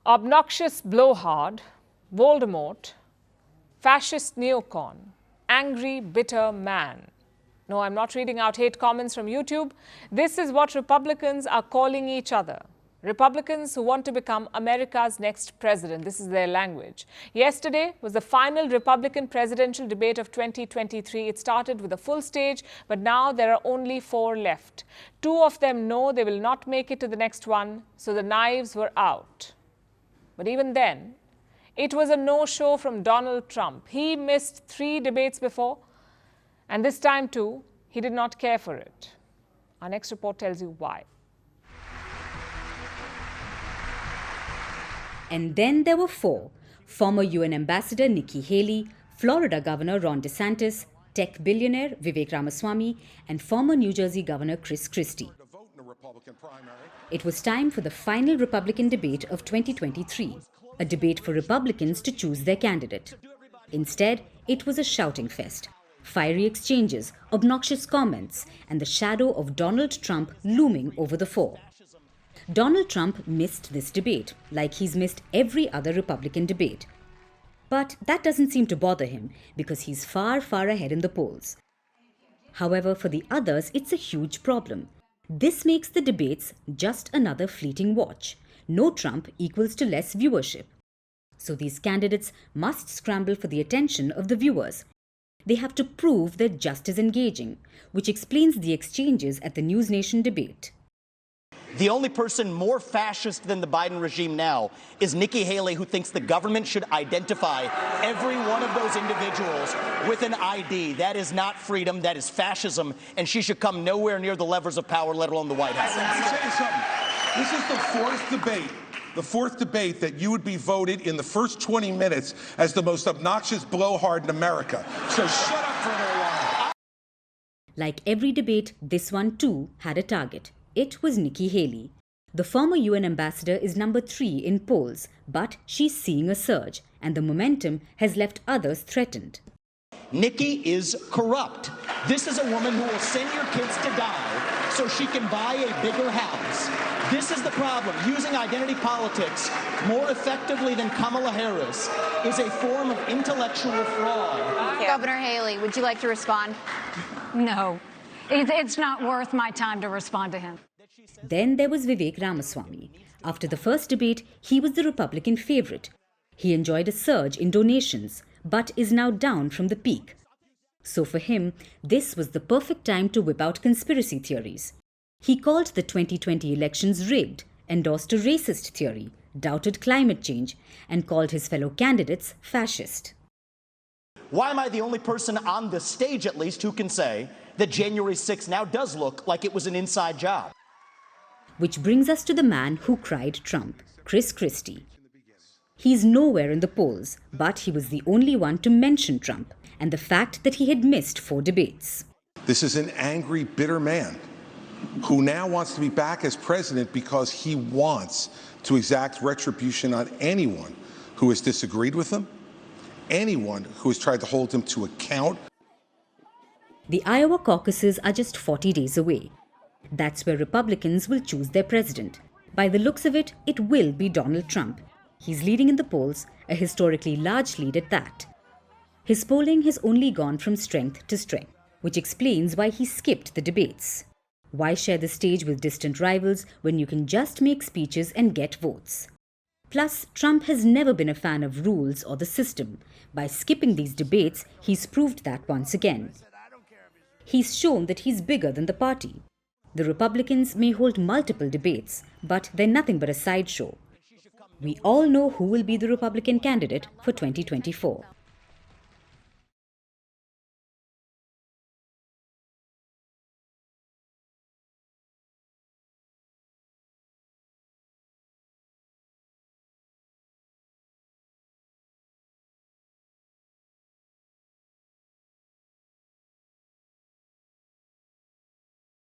Obnoxious blowhard, Voldemort, fascist neocon, angry, bitter man. No, I'm not reading out hate comments from YouTube. This is what Republicans are calling each other. Republicans who want to become America's next president. This is their language. Yesterday was the final Republican presidential debate of 2023. It started with a full stage, but now there are only 4 left. 2 of them know they will not make it to the next one, so the knives were out. But even then, it was a no-show from Donald Trump. He missed 3 debates before, and this time too, he did not care for it. Our next report tells you why. And then there were 4. Former UN Ambassador Nikki Haley, Florida Governor Ron Desantis, tech billionaire Vivek Ramaswamy, and former New Jersey Governor Christie. It was time for the final Republican debate of 2023, a debate for Republicans to choose their candidate. Instead, it was a shouting fest, fiery exchanges, obnoxious comments, and the shadow of Donald Trump looming over the 4. Donald Trump missed this debate, like he's missed every other Republican debate. But that doesn't seem to bother him, because he's far, far ahead in the polls. However, for the others, it's a huge problem. This makes the debates just another fleeting watch. No Trump equals to less viewership. So these candidates must scramble for the attention of the viewers. They have to prove they're just as engaging, which explains the exchanges at the News Nation debate. The only person more fascist than the Biden regime now is Nikki Haley, who thinks the government should identify every one of those individuals with an ID. That is not freedom, that is fascism, and she should come nowhere near the levers of power, let alone the White House. Let me tell you something. This is the fourth debate that you would be voted in the first 20 minutes as the most obnoxious blowhard in America. So shut up for a little while. Like every debate, this one too had a target. It was Nikki Haley. The former UN ambassador is number 3 in polls, but she's seeing a surge, and the momentum has left others threatened. Nikki is corrupt. This is a woman who will send your kids to die so she can buy a bigger house. This is the problem. Using identity politics more effectively than Kamala Harris is a form of intellectual fraud. Governor Haley, would you like to respond? No. It's not worth my time to respond to him. Then there was Vivek Ramaswamy. After the first debate, he was the Republican favorite. He enjoyed a surge in donations, but is now down from the peak. So for him, this was the perfect time to whip out conspiracy theories. He called the 2020 elections rigged, endorsed a racist theory, doubted climate change, and called his fellow candidates fascist. Why am I the only person on this stage, at least, who can say that January 6th now does look like it was an inside job? Which brings us to the man who cried Trump, Christie. He's nowhere in the polls, but he was the only one to mention Trump and the fact that he had missed 4 debates. This is an angry, bitter man who now wants to be back as president because he wants to exact retribution on anyone who has disagreed with him, anyone who has tried to hold him to account. The Iowa caucuses are just 40 days away. That's where Republicans will choose their president. By the looks of it, it will be Donald Trump. He's leading in the polls, a historically large lead at that. His polling has only gone from strength to strength, which explains why he skipped the debates. Why share the stage with distant rivals when you can just make speeches and get votes? Plus, Trump has never been a fan of rules or the system. By skipping these debates, he's proved that once again. He's shown that he's bigger than the party. The Republicans may hold multiple debates, but they're nothing but a sideshow. We all know who will be the Republican candidate for 2024.